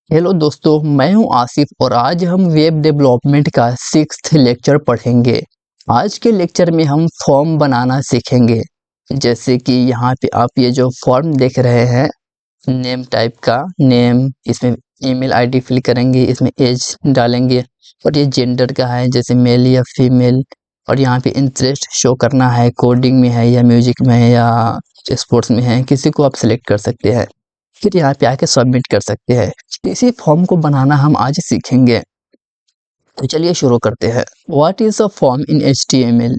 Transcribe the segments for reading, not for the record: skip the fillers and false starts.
Hello दोस्तों, मैं हूं आसिफ और आज हम वेब डेवलपमेंट का 6th लेक्चर पढ़ेंगे। आज के लेक्चर में हम फॉर्म बनाना सीखेंगे। जैसे कि यहाँ पे आप ये जो फॉर्म देख रहे हैं, नेम टाइप का नेम, इसमें ईमेल आईडी फिल करेंगे, इसमें एज डालेंगे और ये जेंडर का है जैसे मेल या फीमेल। और यहाँ पे इंटरेस्ट शो करना है, कोडिंग में है या म्यूजिक में है या स्पोर्ट्स में है, किसी को आप सिलेक्ट कर सकते हैं। फिर यहाँ पे आके सबमिट कर सकते हैं। इसी फॉर्म को बनाना हम आज सीखेंगे। तो चलिए शुरू करते हैं। What is a form in HTML?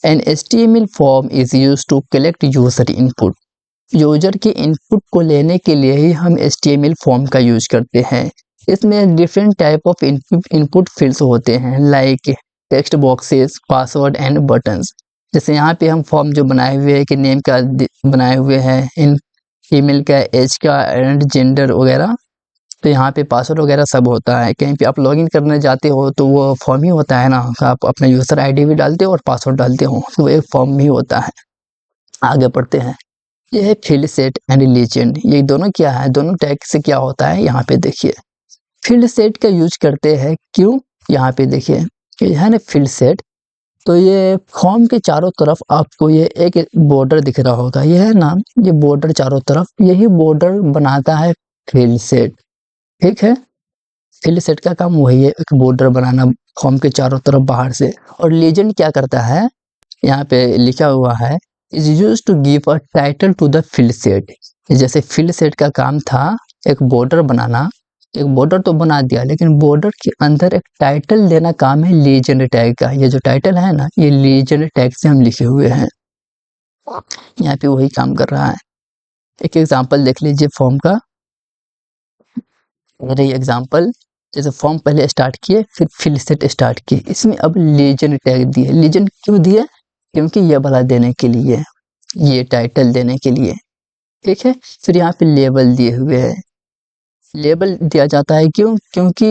An HTML form is used to collect user input. User के इनपुट को लेने के लिए ही हम HTML फॉर्म का यूज करते हैं। इसमें different type of input fields होते हैं, like text boxes, password and buttons. जैसे यहाँ पे हम फॉर्म जो बनाए हुए हैं कि नेम का बनाए हुए हैं, इन फीमेल का, एज का एंड जेंडर वगैरह। तो यहाँ पे पासवर्ड वगैरह सब होता है। कहीं पे आप लॉगिन करने जाते हो तो वो फॉर्म ही होता है ना, आप अपना यूज़र आईडी भी डालते हो और पासवर्ड डालते हो, तो वो एक फॉर्म ही होता है। आगे बढ़ते हैं। ये है फील्ड सेट एंड लीजेंड। ये दोनों क्या है, दोनों टैग से क्या होता है यहाँ पे देखिए। फील्ड सेट का यूज करते हैं क्यों, यहाँ पे देखिए ये है ना फील्ड सेट। तो ये फॉर्म के चारों तरफ आपको ये एक बॉर्डर दिख रहा होगा, ये है ना, ये बॉर्डर चारों तरफ, यही बॉर्डर बनाता है फील्ड सेट। ठीक है, फील्ड सेट का काम वही है, एक बॉर्डर बनाना फॉर्म के चारों तरफ बाहर से। और लीजेंड क्या करता है, यहाँ पे लिखा हुआ है, is use to give a title to the field set. जैसे फील्ड सेट का काम था एक बॉर्डर बनाना, एक बॉर्डर तो बना दिया, लेकिन बॉर्डर के अंदर एक टाइटल देना काम है लीजेंड टैग का। ये जो टाइटल है ना, ये लीजेंड टैग से हम लिखे हुए हैं, यहाँ पे वही काम कर रहा है। एक एग्जांपल देख लीजिए फॉर्म का। अगर ये एग्जांपल, जैसे फॉर्म पहले स्टार्ट किए फिर फील्ड सेट स्टार्ट किए, इसमें अब लीजेंड टैग दिए। लीजेंड क्यों दिए, क्योंकि ये वाला देने के लिए, ये टाइटल देने के लिए। ठीक है, फिर यहाँ पे लेबल दिए हुए हैं। लेबल दिया जाता है क्यों, क्योंकि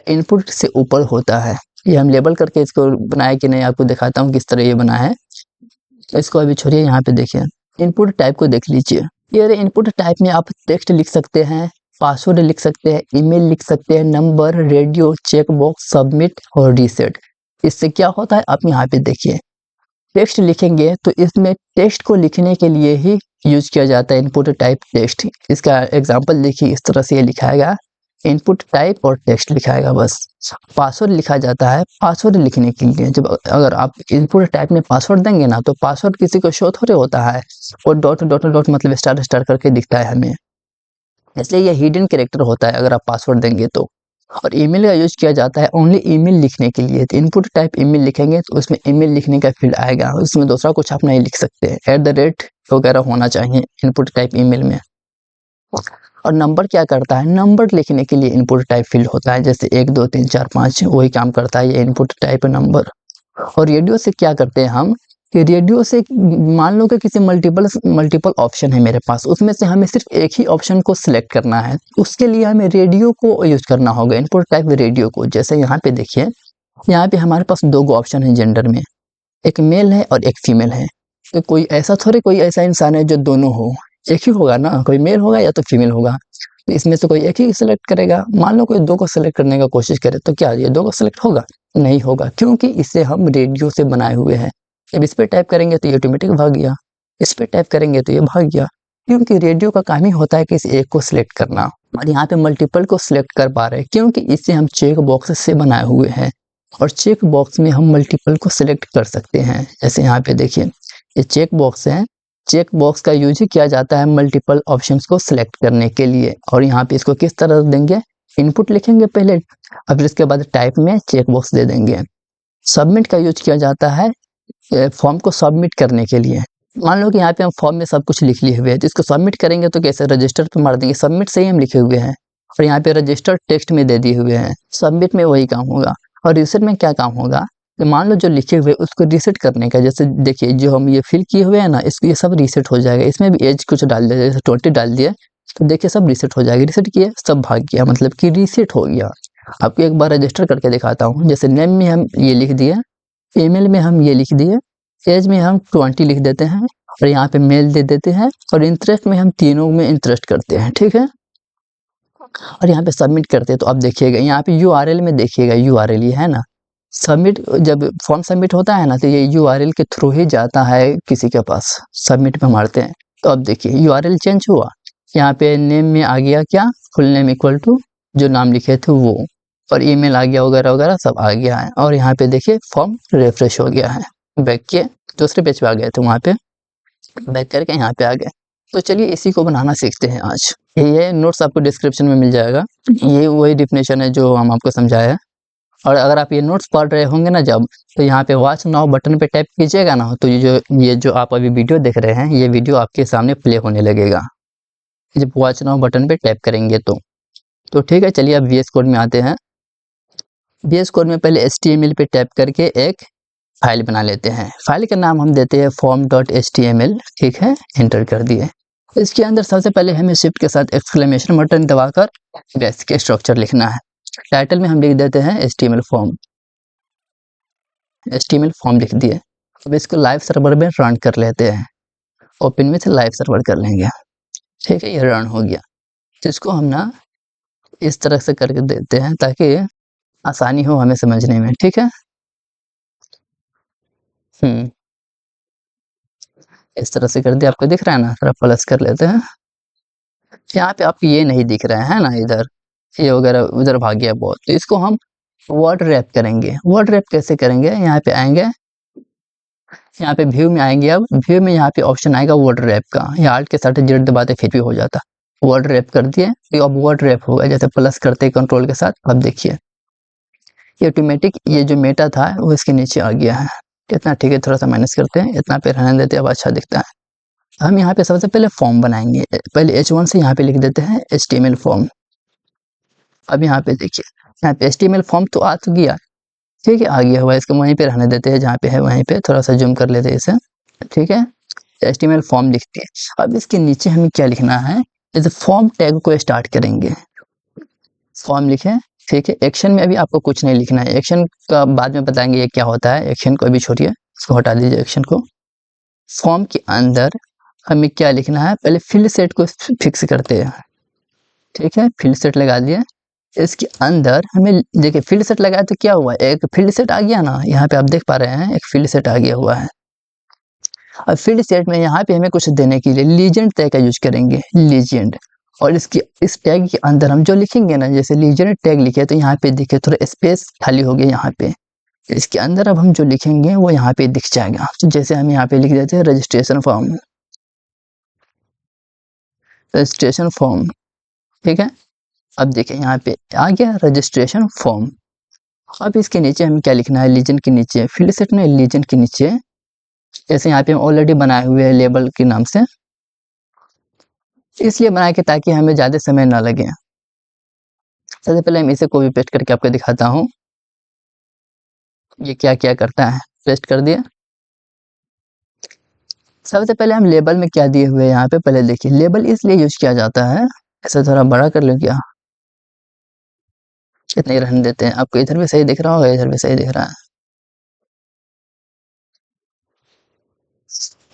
इनपुट से ऊपर होता है। ये हम लेबल करके इसको बनाया कि नहीं, आपको दिखाता हूँ किस तरह ये बना है। तो इसको अभी छोड़िए, यहाँ पे देखिए इनपुट टाइप को देख लीजिए। ये इनपुट टाइप में आप टेक्स्ट लिख सकते हैं, पासवर्ड लिख सकते हैं, ईमेल लिख सकते हैं, number, radio, check box, submit और रीसेट। इससे क्या होता है, आप यहाँ पे देखिए टेक्स्ट लिखेंगे तो इसमें टेक्स्ट को लिखने के लिए ही यूज किया जाता है इनपुट टाइप टेक्स्ट। इसका एग्जांपल देखिए, इस तरह से ये लिखाएगा, इनपुट टाइप और टेक्स्ट लिखाएगा बस। पासवर्ड लिखा जाता है पासवर्ड लिखने के लिए। जब अगर आप इनपुट टाइप में पासवर्ड देंगे ना, तो पासवर्ड किसी को शो थोड़े होता है, और डॉट डॉट डॉट मतलब स्टार स्टार करके दिखता है हमें, इसलिए ये हिडन कैरेक्टर होता है अगर आप पासवर्ड देंगे तो। और ईमेल का यूज किया जाता है ओनली ईमेल लिखने के लिए। तो इनपुट टाइप ईमेल लिखेंगे तो उसमें ईमेल लिखने का फील्ड आएगा, उसमें दूसरा कुछ आप नहीं लिख सकते, @ वगैरह होना चाहिए इनपुट टाइप ईमेल में। और नंबर क्या करता है, नंबर लिखने के लिए इनपुट टाइप फील्ड होता है, जैसे 1 2 3 4 5, वही काम करता है ये इनपुट टाइप नंबर। और रेडियो से क्या करते हैं हम, कि रेडियो से मान लो कि किसी मल्टीपल ऑप्शन है मेरे पास, उसमें से हमें सिर्फ एक ही ऑप्शन को सिलेक्ट करना है, उसके लिए हमें रेडियो को यूज करना होगा, इनपुट टाइप रेडियो को। जैसे यहाँ पे देखिए, यहाँ पे हमारे पास 2 ऑप्शन है जेंडर में, एक मेल है और एक फीमेल है। तो कोई ऐसा इंसान है जो दोनों हो, एक ही होगा ना, कोई मेल होगा या तो फीमेल होगा। तो इसमें से कोई एक ही सिलेक्ट करेगा। मान लो कोई 2 को सिलेक्ट करने का कोशिश करे, तो क्या ये 2 को सिलेक्ट होगा, नहीं होगा, क्योंकि इसे हम रेडियो से बनाए हुए हैं। जब इस पे टाइप करेंगे तो ये ऑटोमेटिक भाग गया, इस पे टाइप करेंगे तो ये भाग गया, क्योंकि रेडियो का काम ही होता है कि इस एक को सिलेक्ट करना। और यहाँ पे मल्टीपल को सिलेक्ट कर पा रहे हैं क्योंकि इसे हम चेक बॉक्स से बनाए हुए हैं, और चेक बॉक्स में हम मल्टीपल को सिलेक्ट कर सकते हैं। जैसे यहाँ पे देखिए, ये चेक बॉक्स है, चेक बॉक्स का यूज ही किया जाता है मल्टीपल ऑप्शंस को सिलेक्ट करने के लिए। और यहाँ पे इसको किस तरह देंगे, इनपुट लिखेंगे पहले, और फिर इसके बाद टाइप में चेक बॉक्स दे देंगे। सबमिट का यूज किया जाता है फॉर्म को सबमिट करने के लिए। मान लो कि यहाँ पे हम फॉर्म में सब कुछ लिख लिए हुए हैं, तो इसको सबमिट करेंगे तो कैसे, रजिस्टर पे मार देंगे, सबमिट से ही हम लिखे हुए हैं, और यहाँ पे रजिस्टर टेक्स्ट में दे दिए हुए हैं। सबमिट में वही काम होगा। और रीसेट में क्या काम होगा, तो मान लो जो लिखे हुए उसको रीसेट करने का, जैसे देखिए जो हम ये फिल किए हुए हैं ना, इसको ये सब रीसेट हो जाएगा। इसमें भी एज कुछ डाल दिया, जैसे 20 डाल दिया, तो देखिए सब रीसेट हो जाएगा। रीसेट किए सब भाग गया, मतलब कि रीसेट हो गया। आपको एक बार रजिस्टर करके दिखाता हूँ। जैसे नेम में हम ये लिख दिए, ईमेल में हम ये लिख दिए, एज में हम 20 लिख देते हैं, और यहाँ पे मेल दे देते हैं, और इंटरेस्ट में हम तीनों में इंटरेस्ट करते हैं। ठीक है, और यहाँ पे सबमिट करते हैं तो अब देखिएगा यहाँ पे यूआरएल में देखिएगा यूआरएल ये है ना, सबमिट जब फॉर्म सबमिट होता है ना तो ये यूआरएल के थ्रू ही जाता है किसी के पास, सबमिट पे मारते हैं। तो अब देखिए यूआरएल चेंज हुआ, यहाँ पे नेम में आ गया क्या, फुल नेम इक्वल टू जो नाम लिखे थे वो, और ईमेल आ गया वगैरह वगैरह सब आ गया है। और यहाँ पे देखिए फॉर्म रिफ्रेश हो गया है, बैक किए दूसरे पेज पे आ गए थे, वहाँ पे बैक करके यहाँ पे आ गए। तो चलिए इसी को बनाना सीखते हैं आज। ये नोट्स आपको डिस्क्रिप्शन में मिल जाएगा, ये वही डिफिनेशन है जो हम आपको समझाया है। और अगर आप ये नोट्स पढ़ रहे होंगे ना जब, तो यहाँ पे वॉच नाउ बटन पे टैप कीजिएगा ना, तो ये जो आप अभी वीडियो देख रहे हैं ये वीडियो आपके सामने प्ले होने लगेगा जब वॉच नाउ बटन पे टैप करेंगे तो ठीक है। चलिए अब VS कोड में आते हैं। VS कोड में पहले HTML पे टैप करके एक फाइल बना लेते हैं। फाइल का नाम हम देते हैं form.html, ठीक है, एंटर कर दिए। इसके अंदर सबसे पहले हमें शिफ्ट के साथ एक्सक्लेमेशन बटन दबाकर बेसिक स्ट्रक्चर लिखना है। टाइटल में हम लिख देते हैं HTML फॉर्म लिख दिए। अब इसको लाइव सर्वर में रन कर लेते हैं, ओपन में से लाइव सर्वर कर लेंगे, ठीक है, ये रन हो गया। तो इसको हम ना इस तरह से करके देते हैं ताकि आसानी हो हमें समझने में, ठीक है। इस तरह से कर दिया, आपको दिख रहा है ना, थोड़ा प्लस कर लेते हैं। यहाँ पे आपको ये नहीं दिख रहा है ना, इधर ये वगैरह उधर भाग गया बहुत, तो इसको हम वर्ड रैप करेंगे। वर्ड रैप कैसे करेंगे, यहाँ पे आएंगे, यहाँ पे व्यू में आएंगे। अब व्यू में यहाँ पे ऑप्शन आएगा वर्ड रैप का, यहाँ आल्ट के साथ जेड दबाते फिर भी हो जाता। वर्ड रैप कर दिए, अब वर्ड रैप होगा, जैसे प्लस करते कंट्रोल के साथ। अब देखिए ये ऑटोमेटिक ये जो मेटा था वो इसके नीचे आ गया है, इतना ठीक है। थोड़ा सा माइनस करते हैं, इतना पे रहने देते हैं, अब अच्छा दिखता है। हम यहाँ पे सबसे पहले फॉर्म बनाएंगे, पहले H1 से यहाँ पे लिख देते हैं HTML फॉर्म। अब यहाँ पे देखिए, यहाँ पे HTML फॉर्म तो आ तो गया, ठीक है, आ गया हुआ, इसको वहीं पे रहने देते हैं जहाँ पे है वहीं पे, थोड़ा सा जूम कर लेते हैं इसे, ठीक है। HTML फॉर्म लिखते हैं। अब इसके नीचे हमें क्या लिखना है, जैसे फॉर्म टैग को स्टार्ट करेंगे, फॉर्म लिखे, ठीक है। एक्शन में अभी आपको कुछ नहीं लिखना है, एक्शन का बाद में बताएंगे ये क्या होता है, एक्शन को अभी छोड़िए, इसको हटा दीजिए एक्शन को। फॉर्म के अंदर हमें क्या लिखना है, पहले फील्ड सेट को फिक्स करते हैं, ठीक है, फील्ड सेट लगा दिए। इसके अंदर हमें देखिए फील्ड सेट लगाया तो क्या हुआ, एक फील्ड सेट आ गया ना, यहाँ पे आप देख पा रहे हैं एक फील्ड सेट आ गया हुआ है। अब फील्ड सेट में यहाँ पे हमें कुछ देने के लिए लीजेंड टैग का यूज करेंगे, लीजेंड। और इस टैग के अंदर हम जो लिखेंगे ना, जैसे लीजेंड टैग लिखे तो यहाँ पे देखिए थोड़ा स्पेस खाली हो गया यहाँ पे, इसके अंदर अब हम जो लिखेंगे वो यहाँ पे दिख जाएगा। तो जैसे हम यहाँ पे लिख देते हैं रजिस्ट्रेशन फॉर्म, ठीक है। अब देखिए यहाँ पे आ गया रजिस्ट्रेशन फॉर्म। अब इसके नीचे हमें क्या लिखना है, लीजेंड के नीचे, फील्ड सेट में लीजेंड के नीचे, जैसे यहाँ पे हम ऑलरेडी बनाए हुए हैं लेबल के नाम से, इसलिए बनाए कि ताकि हमें ज़्यादा समय ना लगे। सबसे पहले हम इसे कॉपी पेस्ट करके आपको दिखाता हूँ ये क्या क्या करता है। पेस्ट कर दिया। सबसे पहले हम लेबल में क्या दिए हुए हैं यहाँ पे, पहले देखिए लेबल इसलिए यूज किया जाता है, ऐसा थोड़ा बड़ा कर लो, क्या इतना ही रहने देते हैं, आपको इधर भी सही दिख रहा होगा, इधर भी सही दिख रहा है।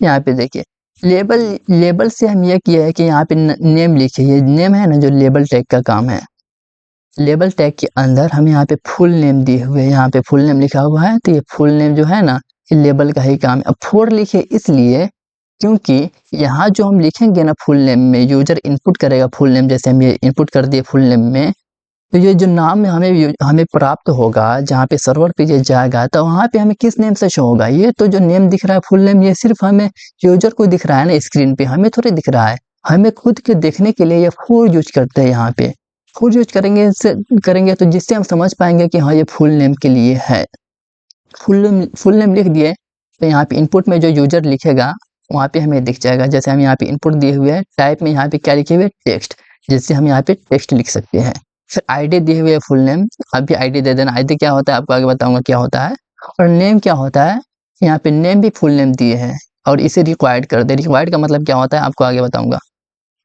यहाँ पे देखिए लेबल से हम ये किया है कि यहाँ पे नेम लिखे, ये नेम है ना जो लेबल टैग का काम है। लेबल टैग के अंदर हम यहाँ पे फुल नेम दिए हुए हैं, यहाँ पे फुल नेम लिखा हुआ है, तो ये फुल नेम जो है ना ये लेबल का ही काम है। अब 4 लिखे इसलिए क्योंकि यहाँ जो हम लिखेंगे ना फुल नेम में, यूजर इनपुट करेगा फुल नेम, जैसे हम ये इनपुट कर दिए फुल नेम में, तो ये जो नाम हमें प्राप्त होगा जहाँ पे सर्वर पे ये जाएगा, तो वहाँ पे हमें किस नेम से शो होगा, ये तो जो नेम दिख रहा है फुल नेम, ये सिर्फ हमें यूजर को दिख रहा है ना स्क्रीन पे, हमें थोड़ी दिख रहा है। हमें खुद के देखने के लिए ये फुल यूज करते हैं, यहाँ पे फुल यूज करेंगे तो जिससे हम समझ पाएंगे कि हाँ ये फुल नेम के लिए है। फुल नेम लिख दिए तो यहाँ पे इनपुट में जो यूजर लिखेगा वहाँ पे हमें दिख जाएगा। जैसे हम यहाँ पे इनपुट दिए हुए हैं, टाइप में यहाँ पे क्या लिखे हुए, टेक्स्ट, जिससे हम यहाँ पे टेक्स्ट लिख सकते हैं। फिर आईडी दिए हुए फुल नेम, अभी आईडी दे देना। आईडी क्या होता है आपको आगे बताऊंगा क्या होता है। और नेम क्या होता है, यहाँ पे नेम भी फुल नेम दिए हैं और इसे रिक्वायर्ड कर दे। रिक्वायर्ड का मतलब क्या होता है आपको आगे बताऊंगा।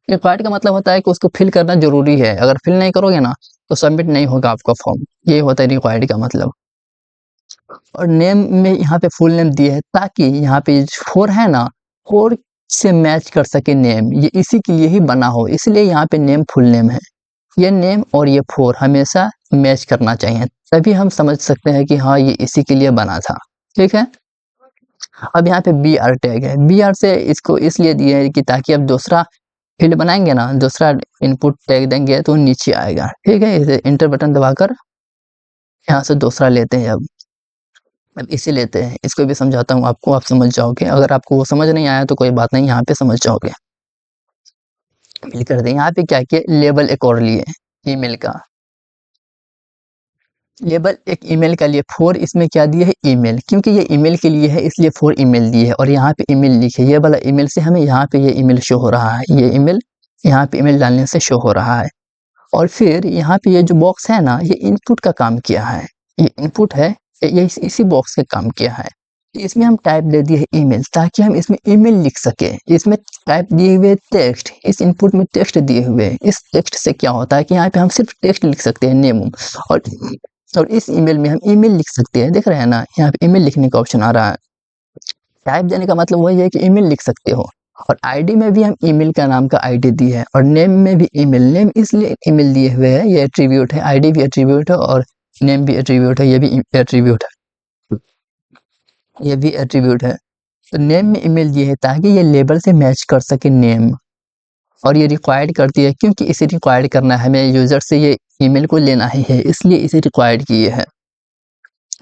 रिक्वायर्ड का मतलब होता है कि उसको फिल करना जरूरी है, अगर फिल नहीं करोगे ना तो सबमिट नहीं होगा आपका फॉर्म, ये होता है रिक्वायर्ड का मतलब। और नेम में यहाँ पे फुल नेम दिए है ताकि यहाँ पे 4 है ना, 4 से मैच कर सके नेम, ये इसी के लिए ही बना हो, इसलिए यहाँ पे नेम फुल नेम है। ये नेम और ये 4 हमेशा मैच करना चाहिए, तभी हम समझ सकते हैं कि हाँ ये इसी के लिए बना था। ठीक है, अब यहाँ पे बी आर टैग है, बी आर से इसको इसलिए दिए है कि ताकि अब दूसरा फील्ड बनाएंगे ना, दूसरा इनपुट टैग देंगे तो नीचे आएगा। ठीक है, इसे इंटर बटन दबाकर यहाँ से दूसरा लेते हैं। अब इसे लेते हैं, इसको भी समझाता हूँ आपको, आप समझ जाओगे। अगर आपको वो समझ नहीं आया तो कोई बात नहीं, यहाँ पे समझ जाओगे। फिल कर दें, यहाँ पे क्या किया, लेबल एक और लिए ईमेल का, लेबल एक ईमेल का लिए 4, इसमें क्या दिया है, ईमेल, क्योंकि ये ईमेल के लिए है इसलिए 4 ईमेल दिए है। और यहाँ पे ईमेल लिखे, ये वाला ईमेल से हमें यहाँ पे ये ईमेल शो हो रहा है, ये ईमेल यहाँ पे ईमेल डालने से शो हो रहा है। और फिर यहाँ पे ये जो बॉक्स है ना, ये इनपुट का काम किया है, ये इनपुट है, ये इसी बॉक्स का काम किया है। इसमें हम टाइप दे दिए है ईमेल, ताकि हम इसमें ईमेल लिख सके। इसमें टाइप दिए हुए टेक्स्ट, इस इनपुट में टेक्स्ट दिए हुए, इस टेक्स्ट से क्या होता है कि यहाँ पे हम सिर्फ टेक्स्ट लिख सकते हैं, नेम, और इस ईमेल में हम ईमेल लिख सकते हैं। देख रहे हैं ना, यहाँ पे ईमेल लिखने का ऑप्शन आ रहा है। टाइप देने का मतलब वही है कि ईमेल लिख सकते हो। और आईडी में भी हम ईमेल का नाम का आईडी दी है, और नेम में भी ईमेल, नेम इसलिए ईमेल दिए हुए है, ये एट्रीब्यूट है, आईडी भी एट्रीब्यूट है और नेम भी एट्रीब्यूट है, ये भी एट्रीब्यूट है, ये भी एट्रीब्यूट है। तो नेम में ईमेल दिए है ताकि ये लेबल से मैच कर सके नेम, और ये रिक्वायर्ड करती है क्योंकि इसे रिक्वायर्ड करना है, हमें यूजर से ये ईमेल को लेना ही है, इसलिए इसे रिक्वायर्ड किए है।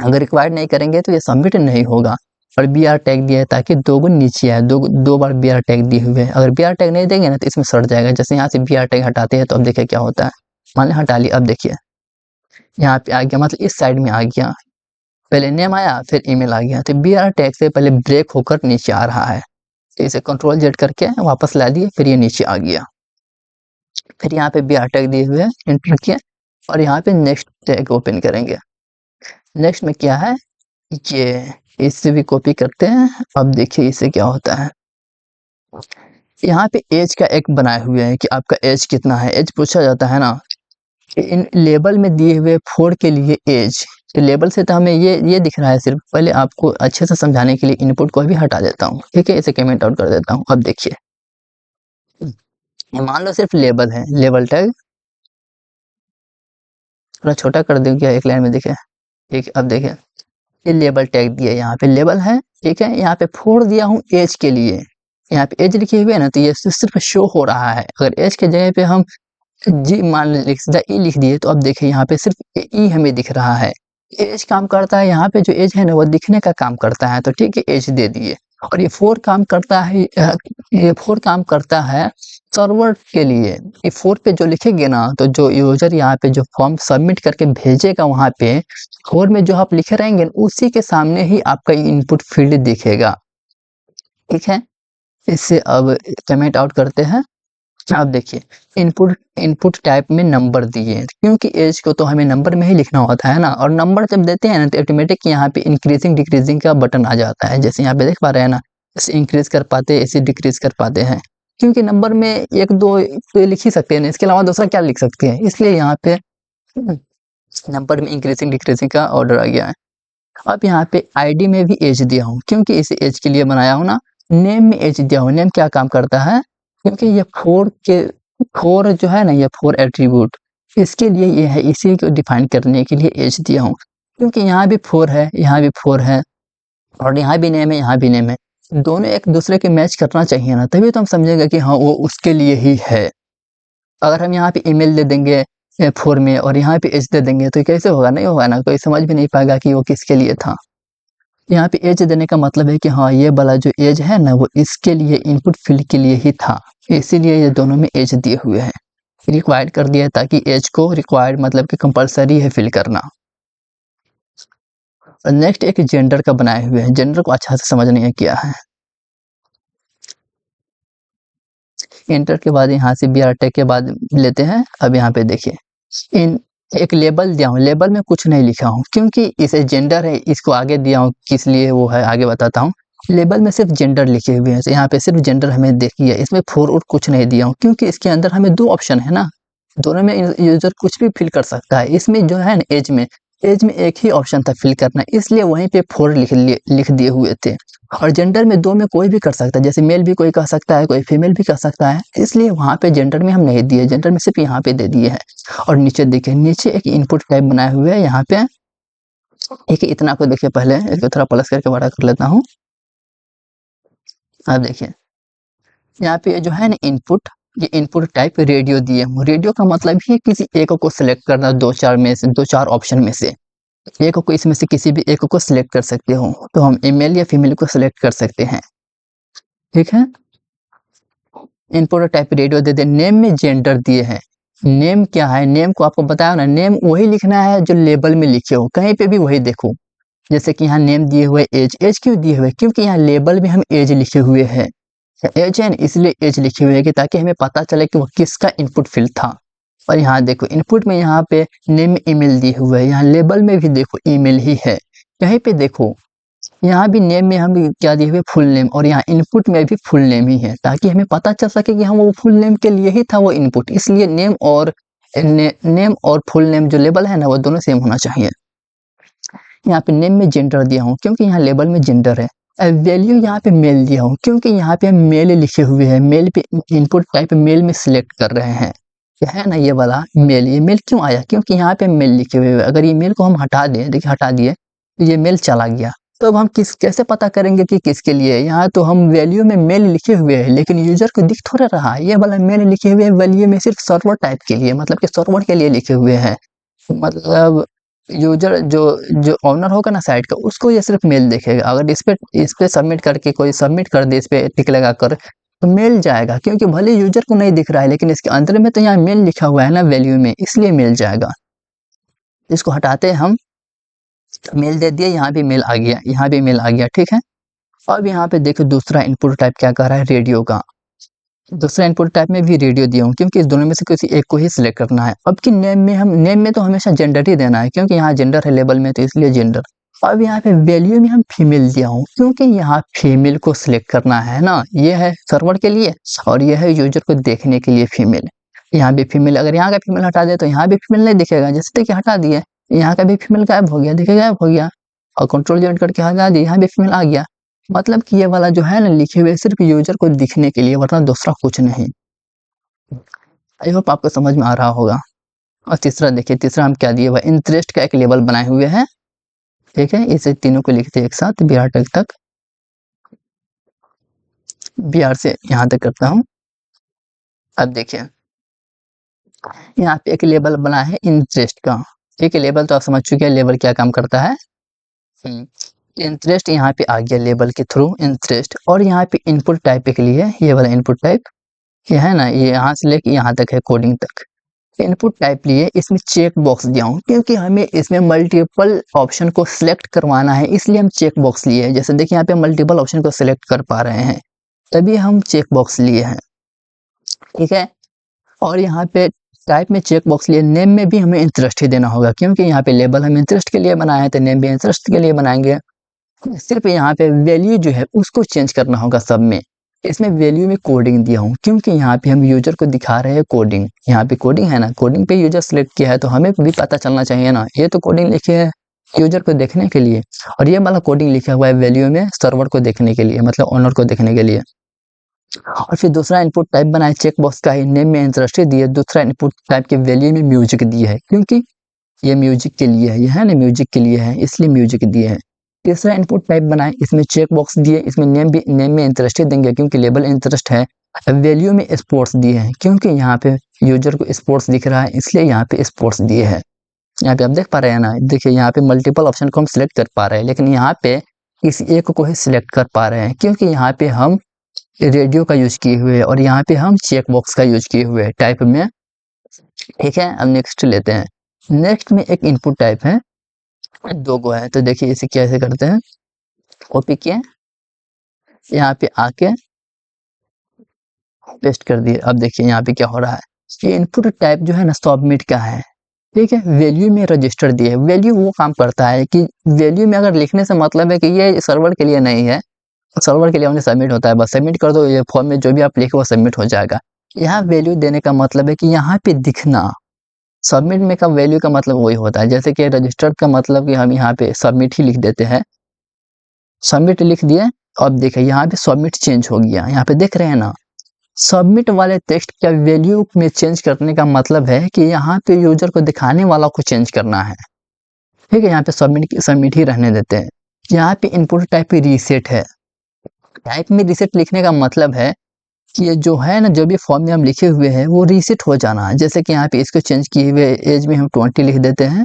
अगर रिक्वायर्ड नहीं करेंगे तो ये सबमिट नहीं होगा। और बी आर टैग दिया है ताकि दो गुण नीचे आए, दो बार बी आर टैग दिए हुए हैं। अगर बी आर टैग नहीं देंगे ना तो इसमें सड़ जाएगा। जैसे यहाँ से बी आर टैग हटाते हैं तो अब देखिए क्या होता है, मान लें हटा लिया, अब देखिए यहाँ पे आ गया, मतलब इस साइड में आ गया, पहले नेम आया फिर ईमेल आ गया, तो बी आर टैग से पहले ब्रेक होकर नीचे आ रहा है। तो इसे कंट्रोल जेड करके वापस ला दिए, फिर ये नीचे आ गया। फिर यहाँ पे बी आर टैग दिए हुए हैं, एंटर किया, और यहाँ पे नेक्स्ट टैग ओपन करेंगे। नेक्स्ट में क्या है, ये इससे भी कॉपी करते हैं। अब देखिए इससे क्या होता है, यहाँ पे एज का एक बनाए हुए हैं कि आपका एज कितना है, एज पूछा जाता है ना। इन लेबल में दिए हुए 4 के लिए एज, तो लेबल से तो हमें ये दिख रहा है सिर्फ। पहले आपको अच्छे से समझाने के लिए इनपुट को भी हटा देता हूँ, ठीक है, इसे कमेंट आउट कर देता हूँ। अब देखिए, मान लो सिर्फ लेबल है, लेबल टैग थोड़ा छोटा कर दूं क्या, एक लाइन में दिखे, ठीक। अब देखिए ये लेबल टैग दिया, यहाँ पे लेबल है, ठीक है, यहाँ पे 4 दिया हूँ एज के लिए, यहाँ पे एज लिखे हुए है ना, तो ये सिर्फ शो हो रहा है। अगर एज के जगह पे हम जी मान ई लिख दिए तो अब देखिए यहाँ पे सिर्फ ई हमें दिख रहा है। एज काम करता है, यहाँ पे जो एज है ना वो दिखने का काम करता है, तो ठीक है एज दे दिए। और ये 4 काम करता है, ये 4 काम करता है सर्वर के लिए। ये 4 पे जो लिखेंगे ना, तो जो यूजर यहाँ पे जो फॉर्म सबमिट करके भेजेगा, वहाँ पे 4 में जो आप लिखे रहेंगे उसी के सामने ही आपका इनपुट फील्ड दिखेगा, ठीक है। इससे अब कमेंट आउट करते हैं। अब देखिए इनपुट टाइप में नंबर दिए हैं, क्योंकि एज को तो हमें नंबर में ही लिखना होता है ना, और नंबर जब देते हैं ना तो ऑटोमेटिक यहाँ पे इंक्रीजिंग डिक्रीजिंग का बटन आ जाता है। जैसे यहाँ पे देख पा रहे हैं ना, इसे इंक्रीज कर पाते, इसे डिक्रीज कर पाते हैं, क्योंकि नंबर में 1 2 तो लिख ही सकते हैं, इसके अलावा दूसरा क्या लिख सकते हैं, इसलिए यहाँ पे नंबर में इंक्रीजिंग डिक्रीजिंग का ऑर्डर आ गया है। अब यहाँ पे आईडी में भी एज दिया हूँ, क्योंकि इसे एज के लिए बनाया हूँ ना। नेम में एज दिया हूँ, नेम क्या काम करता है, क्योंकि ये 4 जो है ना, ये 4 एट्रीब्यूट इसके लिए ये है, इसी को डिफाइन करने के लिए एज दिया हूँ। क्योंकि यहाँ भी 4 है, यहाँ भी 4 है, और यहाँ भी नेम है, यहाँ भी नेम है, दोनों एक दूसरे के मैच करना चाहिए ना, तभी तो हम समझेंगे कि हाँ वो उसके लिए ही है। अगर हम यहाँ पे ईमेल दे देंगे 4 में और यहाँ पे एज दे देंगे तो कैसे होगा, नहीं होगा ना, कोई समझ भी नहीं पाएगा कि वो किसके लिए था। यहाँ पे एज देने का मतलब है कि हाँ ये वाला जो एज है ना वो इसके लिए, इनपुट फील्ड के लिए ही था, इसीलिए ये दोनों में एज दिए हुए हैं। रिक्वायर्ड कर दिया है ताकि एज को, रिक्वायर्ड मतलब कि कंपलसरी है फिल करना। और नेक्स्ट एक जेंडर का बनाए हुए हैं, जेंडर को अच्छा से समझने का किया है। एंटर के बाद यहाँ से बी आर टैग के बाद लेते हैं। अब यहाँ पे देखिए इन एक लेबल दिया हूँ, लेबल में कुछ नहीं लिखा हूँ क्योंकि इसे जेंडर है, इसको आगे दिया हूँ, किस लिए वो है आगे बताता हूँ। लेबल में सिर्फ जेंडर लिखे हुए हैं, तो यहाँ पे सिर्फ जेंडर हमें देखिए, इसमें 4 और कुछ नहीं दिया हूँ क्योंकि इसके अंदर हमें 2 ऑप्शन है ना, दोनों में यूजर कुछ भी फिल कर सकता है। इसमें जो है ना एज में एज में एक ही ऑप्शन था फिल करना, इसलिए वहीं पे 4 लिख दिए हुए थे। और जेंडर में 2 में कोई भी कर सकता है, जैसे मेल भी कोई कर सकता है, कोई फीमेल भी कर सकता है, इसलिए वहाँ पे जेंडर में हम नहीं दिए, जेंडर में सिर्फ यहाँ पे दे दिए हैं। और नीचे देखिए, नीचे एक इनपुट टाइप बनाए हुए है यहाँ पे, एक इतना को देखिए, पहले इसको थोड़ा प्लस करके बड़ा कर लेता हूँ। अब देखिए यहाँ पे जो है ना इनपुट, ये इनपुट टाइप रेडियो दिए हूँ। रेडियो का मतलब ही किसी एक को सिलेक्ट करना, 2-4 में से, 2-4 ऑप्शन में से एक को, इसमें से किसी भी एक को सिलेक्ट कर सकते हो। तो हम मेल या फीमेल को सिलेक्ट कर सकते हैं, ठीक है। इनपुट टाइप रेडियो दे दे। नेम में जेंडर दिए हैं। नेम क्या है, नेम को आपको बताया ना, नेम वही लिखना है जो लेबल में लिखे हो, कहीं पे भी वही देखो। जैसे कि यहाँ नेम दिए हुए एज, एज क्यों दिए हुए, क्योंकि यहाँ लेबल में हम एज लिखे हुए हैं, एज है इसलिए एज लिखे हुए है कि ताकि हमें पता चले कि वो किसका इनपुट फील्ड था। और यहाँ देखो इनपुट में यहाँ पे नेम ईमेल दिए हुए है, यहाँ लेबल में भी देखो ईमेल ही है, कहीं पे देखो यहाँ भी नेम में हम क्या दिए हुए फुल नेम, और यहाँ इनपुट में भी फुल नेम ही है, ताकि हमें पता चल सके कि हम वो फुल नेम के लिए ही था वो इनपुट, इसलिए नेम और फुल नेम जो लेबल है ना वो दोनों सेम होना चाहिए। यहाँ पे नेम में जेंडर दिया हूँ क्योंकि यहाँ लेबल में जेंडर है। वैल्यू यहाँ पे मेल दिया हूँ क्योंकि यहाँ पे मेल लिखे हुए हैं, मेल पे इनपुट टाइप मेल में सिलेक्ट कर रहे हैं, क्या है ना ये वाला मेल। ये मेल क्यों आया, क्योंकि यहाँ पे मेल लिखे हुए हैं। अगर ये मेल को हम हटा दें, देखिए हटा दिए तो ये मेल चला गया, तो अब हम कैसे पता करेंगे कि किसके लिए। यहाँ तो हम वैल्यू में मेल लिखे हुए हैं लेकिन यूजर को दिख थोड़ा रहा है, ये वाला मेल लिखे हुए हैं वैल्यू में सिर्फ सर्वर टाइप के लिए, मतलब कि सर्वर के लिए लिखे हुए हैं। मतलब यूजर जो ओनर होगा ना साइट का, उसको ये सिर्फ मेल देखेगा। अगर इस पे सबमिट करके कोई सबमिट कर दे, इस पे टिक लगा कर, तो मेल जाएगा, क्योंकि भले यूजर को नहीं दिख रहा है लेकिन इसके अंदर में तो यहाँ मेल लिखा हुआ है ना वैल्यू में, इसलिए मेल जाएगा। इसको हटाते हैं हम, मेल दे दिए, यहाँ भी मेल आ गया, यहाँ भी मेल आ गया, ठीक है। अब यहाँ पे देखो दूसरा इनपुट टाइप क्या कर रहा है, रेडियो का। दूसरा इनपुट टाइप में भी रेडियो दिया हूँ क्योंकि इस दोनों में से किसी एक को ही सिलेक्ट करना है। अब की नेम में तो हमेशा जेंडर ही देना है क्योंकि यहाँ जेंडर है लेबल में, तो इसलिए जेंडर। अब यहाँ पे वैल्यू में हम फीमेल दिया हूँ क्योंकि यहाँ फीमेल को सिलेक्ट करना है ना, ये है सर्वर के लिए और ये है यूजर को देखने के लिए फीमेल। यहाँ भी फीमेल, अगर यहाँ का फीमेल हटा दे तो यहाँ भी फीमेल नहीं दिखेगा, जैसे देखिए हटा दिए, यहाँ का भी फीमेल गायब हो गया, देखिए गायब हो गया। और कंट्रोल जेड करके हटा दिए, यहाँ भी फीमेल आ गया। मतलब कि ये वाला जो है ना लिखे हुए सिर्फ यूजर को दिखने के लिए, वरना दूसरा कुछ नहीं। आई होप आपको समझ में आ रहा होगा। और तीसरा देखिए, तीसरा हम क्या दिए हुआ, इंटरेस्ट का एक लेबल बनाए हुए हैं, ठीक है। इसे तीनों को लिखते हैं एक साथ, बिहार तक, बिहार से यहाँ तक करता हूँ। अब देखिए यहाँ पे एक लेबल बना है इंटरेस्ट का, ठीक है। लेबल तो आप समझ चुके हैं लेबल क्या काम करता है। इंटरेस्ट यहाँ पे आ गया लेबल के थ्रू इंटरेस्ट। और यहाँ पे इनपुट टाइप के लिए ये वाला इनपुट टाइप, ये है ना, ये यहाँ से लेके यहाँ तक है कोडिंग तक। इनपुट टाइप लिए, इसमें चेक बॉक्स दिया हूँ क्योंकि हमें इसमें मल्टीपल ऑप्शन को सिलेक्ट करवाना है, इसलिए हम चेक बॉक्स लिए हैं। जैसे देखिए यहाँ पे मल्टीपल ऑप्शन को सिलेक्ट कर पा रहे हैं, तभी हम चेक बॉक्स लिए हैं, ठीक है। और यहाँ पे टाइप में चेक बॉक्स लिए, नेम में भी हमें इंटरेस्ट ही देना होगा क्योंकि यहाँ पे लेबल हम इंटरेस्ट के लिए बनाए हैं, तो नेम भी इंटरेस्ट के लिए बनाएंगे। सिर्फ यहाँ पे वैल्यू जो है उसको चेंज करना होगा सब में। इसमें वैल्यू में कोडिंग दिया हूँ क्योंकि यहाँ पे हम यूजर को दिखा रहे हैं कोडिंग, यहाँ पे कोडिंग है ना, कोडिंग पे यूजर सिलेक्ट किया है तो हमें भी पता चलना चाहिए ना, ये तो कोडिंग लिखे है यूजर को देखने के लिए, और ये वाला कोडिंग लिखा हुआ है वैल्यू में सर्वर को देखने के लिए, मतलब ओनर को देखने के लिए। और फिर दूसरा इनपुट टाइप बनाए चेक बॉक्स का ही, नेम में इंटरेस्ट दिए। दूसरा इनपुट टाइप के वैल्यू में म्यूजिक दिए है क्योंकि ये म्यूजिक के लिए है, ये है ना म्यूजिक के लिए है, इसलिए म्यूजिक दिए है। तीसरा इनपुट टाइप बनाए, इसमें चेक बॉक्स दिए, इसमें नेम में इंटरेस्ट देंगे क्योंकि लेबल इंटरेस्ट है। वैल्यू में स्पोर्ट्स दिए हैं क्योंकि यहाँ पे यूजर को स्पोर्ट्स दिख रहा है, इसलिए यहाँ पे स्पोर्ट्स दिए हैं। यहाँ पे आप देख पा रहे हैं ना, देखिए यहाँ पे मल्टीपल ऑप्शन को हम सिलेक्ट कर पा रहे हैं लेकिन यहाँ पे किसी एक को ही सिलेक्ट कर पा रहे हैं क्योंकि यहाँ पे हम रेडियो का यूज किए हुए हैं और यहाँ पे हम चेक बॉक्स का यूज किए हुए हैं टाइप में, ठीक है। अब नेक्स्ट लेते हैं। नेक्स्ट में एक इनपुट टाइप है, दो गो है, तो देखिए इसे कैसे करते हैं। कॉपी किए, यहाँ पे आके पेस्ट कर दिए। अब देखिए यहाँ पे क्या हो रहा है, ये इनपुट टाइप जो है ना सबमिट का है, ठीक है। वैल्यू में रजिस्टर दिए, वैल्यू वो काम करता है कि वैल्यू में अगर लिखने से मतलब है कि ये सर्वर के लिए नहीं है, सर्वर के लिए उन्हें सबमिट होता है, बस सबमिट कर दो, ये फॉर्म में जो भी आप लिखे वो सबमिट हो जाएगा। यहाँ वैल्यू देने का मतलब है कि यहाँ पे दिखना, सबमिट में का वैल्यू का मतलब वही होता है, जैसे कि रजिस्टर्ड का मतलब कि हम यहाँ पे सबमिट ही लिख देते हैं। सबमिट लिख दिए, अब देखिए यहाँ पे सबमिट चेंज हो गया, यहाँ पे देख रहे हैं ना। सबमिट वाले टेक्स्ट का वैल्यू में चेंज करने का मतलब है कि यहाँ पे यूजर को दिखाने वाला को चेंज करना है। ठीक है, यहाँ पे सबमिट ही रहने देते हैं। यहाँ पे इनपुट टाइप पे रीसेट है। टाइप में रीसेट लिखने का मतलब है कि ये जो है ना, जो भी फॉर्म में हम लिखे हुए हैं वो रीसेट हो जाना है। जैसे कि यहाँ पे इसको चेंज किए हुए एज में हम 20 लिख देते हैं।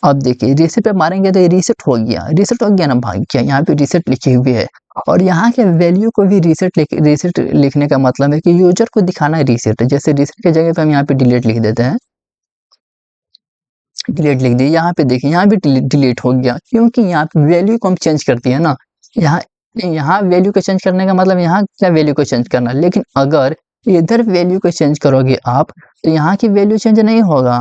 अब देखिए रीसेट पे मारेंगे तो ये रीसेट हो गया ना भाग गया, यहाँ पे रीसेट लिखी हुई है। और यहाँ के वैल्यू को भी रीसेट लिखने का मतलब है कि यूजर को दिखाना है रीसेट। जैसे रीसेट की जगह पे हम यहाँ पे डिलीट लिख देते हैं, डिलीट लिख दिए। यहाँ पे देखिए यहाँ भी डिलीट हो गया, क्योंकि यहाँ पे वैल्यू को हम चेंज करती है ना। यहाँ वैल्यू को चेंज करने का मतलब यहाँ क्या वैल्यू को चेंज करना, लेकिन अगर इधर वैल्यू को चेंज करोगे आप तो यहाँ की वैल्यू चेंज नहीं होगा,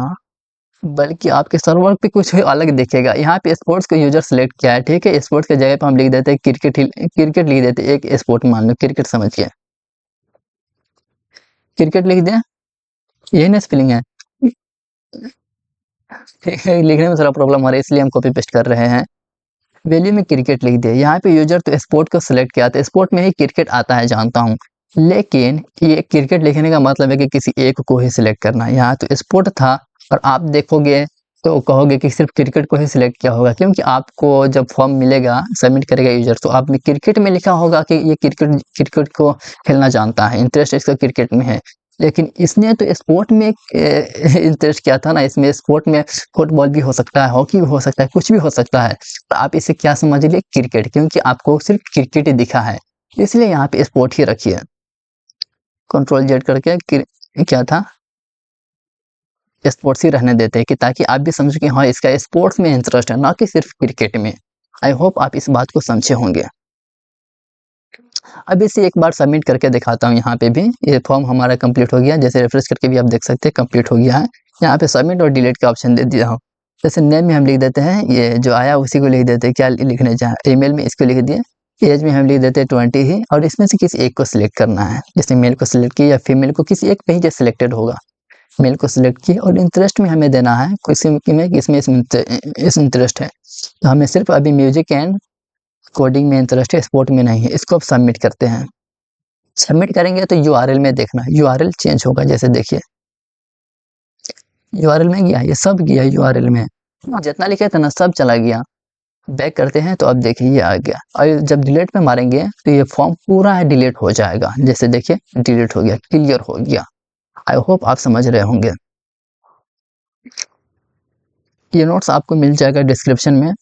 बल्कि आपके सर्वर पे कुछ अलग दिखेगा। यहाँ पे स्पोर्ट्स का यूजर सेलेक्ट किया है, ठीक है। स्पोर्ट्स की जगह पे हम लिख देते हैं क्रिकेट लिख देते हैं, एक स्पोर्ट मान लो क्रिकेट समझिए, क्रिकेट लिख दें, यही ना स्पेलिंग है। ठीक है, लिखने में थोड़ा प्रॉब्लम हो रहा है इसलिए हम कॉपी पेस्ट कर रहे हैं। वैल्यू में क्रिकेट लिख दिया। यहाँ पे यूजर तो स्पोर्ट को सिलेक्ट किया था, स्पोर्ट में ही क्रिकेट आता है जानता हूँ, लेकिन ये क्रिकेट लिखने का मतलब है कि किसी एक को ही सिलेक्ट करना है। यहाँ तो स्पोर्ट था और आप देखोगे तो कहोगे कि सिर्फ क्रिकेट को ही सिलेक्ट किया होगा, क्योंकि आपको जब फॉर्म मिलेगा सबमिट करेगा यूजर तो आपने क्रिकेट में लिखा होगा कि ये क्रिकेट को खेलना जानता है, इंटरेस्ट इसका क्रिकेट में है। लेकिन इसने तो स्पोर्ट में इंटरेस्ट किया था ना, इसमें स्पोर्ट में फुटबॉल भी हो सकता है, हॉकी भी हो सकता है, कुछ भी हो सकता है। तो आप इसे क्या समझ लिए, क्रिकेट, क्योंकि आपको सिर्फ क्रिकेट ही दिखा है, इसलिए यहाँ पे स्पोर्ट ही रखिए। कंट्रोल जेड करके क्या था, स्पोर्ट्स ही रहने देते हैं कि ताकि आप भी समझो कि हाँ इसका स्पोर्ट्स में इंटरेस्ट है, ना कि सिर्फ क्रिकेट में। आई होप आप इस बात को समझे होंगे। अब इसे एक बार सबमिट करके दिखाता हूँ। यहाँ पे भी ये फॉर्म हमारा कंप्लीट हो गया, जैसे रिफ्रेश करके भी आप देख सकते हैं कंप्लीट हो गया है। यहाँ पे सबमिट और डिलीट का ऑप्शन दे दिया हूँ। जैसे नेम में हम लिख देते हैं, ये जो आया उसी को लिख देते हैं, क्या लिखने चाहे। ईमेल में इसको लिख दिए, एज में हम लिख देते हैं 20 ही, और इसमें से किसी एक को सिलेक्ट करना है। जैसे मेल को सिलेक्ट किया या फीमेल को, किसी एक पे ही जो सिलेक्टेड होगा, मेल को सिलेक्ट किया। और इंटरेस्ट में हमें देना है किसी में, इसमें इस इंटरेस्ट है, तो हमें सिर्फ अभी म्यूजिक एंड कोडिंग में इंटरेस्ट है, स्पोर्ट में नहीं है। इसको अब सबमिट करते हैं। सबमिट करेंगे तो यूआरएल में देखना, यूआरएल चेंज होगा। जैसे देखिए यूआरएल में गया, ये सब गया यूआरएल में, जितना लिखा था ना सब चला गया। बैक करते हैं तो अब देखिए ये आ गया, और जब डिलीट पे मारेंगे तो ये फॉर्म पूरा है डिलीट हो जाएगा। जैसे देखिए डिलीट हो गया, क्लियर हो गया। आई होप आप समझ रहे होंगे। ये नोट्स आपको मिल जाएगा डिस्क्रिप्शन में,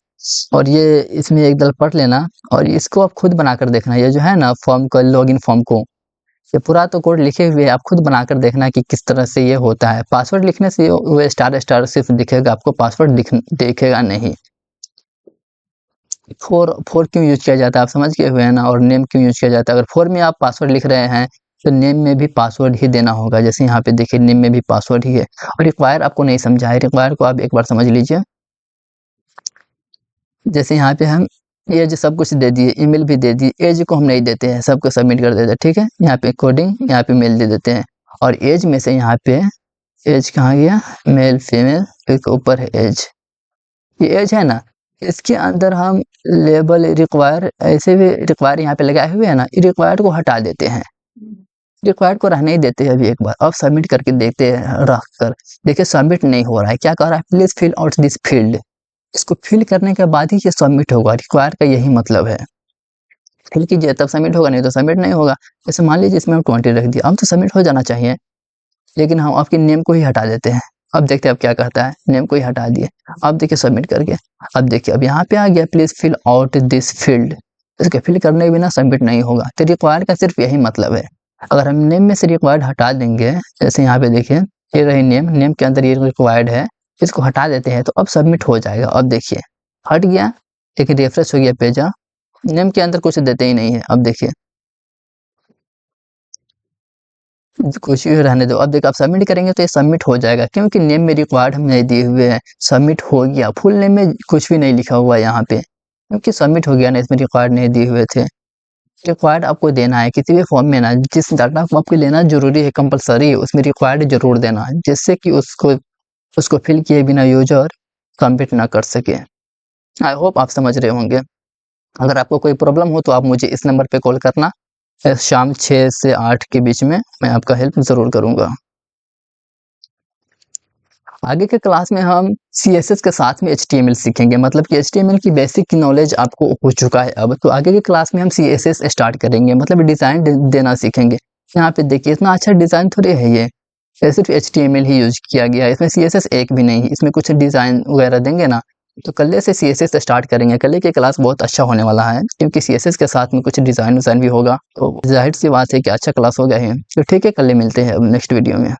और ये इसमें एक दल पढ़ लेना, और इसको आप खुद बनाकर देखना। ये जो है ना फॉर्म का लॉगिन फॉर्म को, ये पूरा तो कोड लिखे हुए आप खुद बनाकर देखना कि किस तरह से ये होता है। पासवर्ड लिखने से वो स्टार सिर्फ दिखेगा, आपको पासवर्ड दिखेगा नहीं। फोर क्यों यूज किया जाता है आप समझ गए हुए हैं ना, और नेम क्यों यूज किया जाता है। अगर फोर में आप पासवर्ड लिख रहे हैं तो नेम में भी पासवर्ड ही देना होगा। जैसे यहाँ पे देखिए नेम में भी पासवर्ड ही है। और रिक्वायर आपको नहीं समझा है, रिक्वायर को आप एक बार समझ लीजिए। जैसे यहाँ पे हम एज सब कुछ दे दिए, ईमेल भी दे दी, एज को हम नहीं देते हैं, सबको सबमिट कर देते हैं। ठीक है, यहाँ पे कोडिंग, यहाँ पे मेल दे देते हैं, और एज में से यहाँ पे एज कहाँ गया, मेल फीमेल, एक ऊपर है एज, ये एज है ना, इसके अंदर हम लेबल रिक्वायर, ऐसे भी रिक्वायर यहाँ पे लगाए हुए हैं ना, रिक्वायर्ड को हटा देते हैं, रिक्वायर्ड को रहने ही देते हैं अभी एक बार। अब सबमिट करके देखते हैं, रख कर देखिए सबमिट नहीं हो रहा है। क्या कह रहा है, please fill out this field. इसको फिल करने के बाद ही ये सबमिट होगा, रिक्वायर का यही मतलब है। फिल कीजिए तब सबमिट होगा, नहीं तो सबमिट नहीं होगा। जैसे मान लीजिए इसमें हम 20 रख दिया, अब तो सबमिट हो जाना चाहिए, लेकिन हम आपके नेम को ही हटा देते हैं। अब देखते हैं अब क्या कहता है, नेम को ही हटा दिए। अब देखिए सबमिट करके, अब देखिए अब यहाँ पे आ गया please fill out this field. इसके फिल करने के बिना सबमिट नहीं होगा। तो रिक्वायर का सिर्फ यही मतलब है। अगर हम नेम में से रिक्वायर्ड हटा देंगे, जैसे यहाँ पे देखिए ये रही नेम, नेम के अंदर ये रिक्वायर्ड है, इसको हटा देते हैं तो अब सबमिट हो जाएगा। अब देखिए हट गया, देखिए रिफ्रेश हो गया पेज, नेम के अंदर कुछ देते ही नहीं है। अब देखिए कुछ भी रहने दो। अब देखो आप सबमिट करेंगे तो ये सबमिट हो जाएगा, क्योंकि नेम में रिक्वायर्ड हम नहीं दिए हुए हैं। सबमिट हो गया, फुल नेम में कुछ भी नहीं लिखा हुआ यहाँ पे, क्योंकि सबमिट हो गया ना, इसमें रिक्वायर्ड नहीं दिए हुए थे। रिक्वायर्ड आपको देना है किसी भी फॉर्म में ना, जिस डाटा को आपको लेना जरूरी है, कंपलसरी है, उसमें रिक्वायर्ड जरूर देना, जिससे कि उसको उसको फिल किए बिना यूजर सबमिट ना कर सके। आई होप आप समझ रहे होंगे। अगर आपको कोई प्रॉब्लम हो तो आप मुझे इस नंबर पे कॉल करना। शाम 6 से 8 के बीच में मैं आपका हेल्प ज़रूर करूँगा। आगे के क्लास में हम CSS के साथ में HTML सीखेंगे, मतलब कि HTML की बेसिक नॉलेज आपको हो चुका है अब, तो आगे के क्लास में हम CSS स्टार्ट करेंगे, मतलब डिज़ाइन देना सीखेंगे। यहाँ पे देखिए इतना अच्छा डिज़ाइन थोड़ी है ये सिर्फ HTML ही यूज किया गया है, इसमें CSS एक भी नहीं, इसमें कुछ डिज़ाइन वगैरह देंगे ना, तो कल से CSS स्टार्ट करेंगे। कल के क्लास बहुत अच्छा होने वाला है, क्योंकि CSS के साथ में कुछ डिज़ाइन भी होगा, तो ज़ाहिर सी बात है कि अच्छा क्लास होगा ही। तो ठीक है, कल मिलते हैं अब नेक्स्ट वीडियो में।